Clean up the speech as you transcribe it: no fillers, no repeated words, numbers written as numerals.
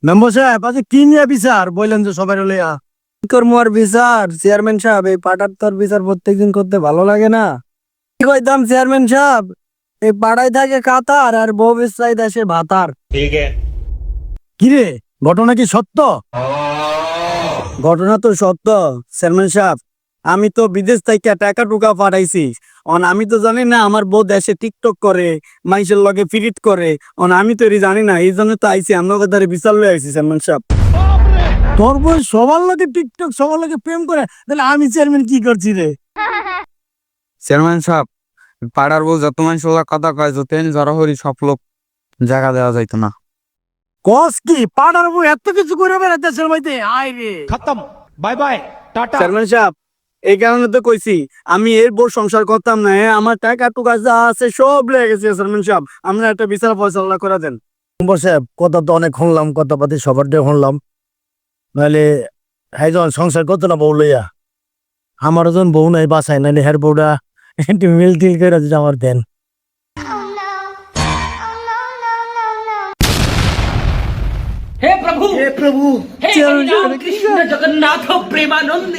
Member সাহেব আজ কি নিয়ে বিচার বললেন যে সবাই লইয়া কি করবো আর বিচার? চেয়ারম্যান সাহেব, এই পাড়ার তো আর বিচার প্রত্যেকদিন করতে ভালো লাগে না। কি কইতাম চেয়ারম্যান সাহেব, এই পাড়ায় থাকে কাতার আর বউ চাই দেশে ভাতার। কিরে ঘটনা কি সত্য? ঘটনা তো সত্য চেয়ারম্যান সাহেব। আমি তো বিদেশ থেকে টাকা টুকা পাঠাইছি, আমি তো জানি না আমার বউ দেশে টিকটক করে, মানুষের লগে ফিরিট করে। আমি তো এরি জানি না, এই জন্য তো আইসি আপনার ধারে বিচার লয়ে আইসি চেয়ারম্যান সাহেব। তোর বই সবার লোকে টিকটক সবার লোকে প্রেম করে, তাহলে আমি চেয়ারম্যান কি করছি রে? চেয়ারম্যান সাহেব, পাড়ার বউ যত মানুষ কথা কয় যতেন জড়াহরি সব লোক জায়গা দেওয়া যাইতো না। কস কি পাড়ার বই এত কিছু করে বেড়াতে দেশের মধ্যে? আয় রে खत्म। Bye bye Tata. চেয়ারম্যান সাহেব, এই কারণে তো কইছি আমি এর বউ সংসার করতাম না। আমার টাকা টুকা যা আছে সব লেগে গেছে চেয়ারম্যান সাহেব, আমরা একটা বিচার ফয়সালা করে দেন। মেম্বার সাহেব কথা তো অনেক শুনলাম, কথাপাতি সবার দিয়ে শুনলাম, নাহলে হাইজন সংসার করতো না বউ লইয়া। আমার ওজন বউ নাই বাসায়, নাহলে হের বউটা একটু মিল টিল করে যদি আমার দেন। हे प्रभु हे हरि राम कृष्ण जगन्नाथ प्रेमानंद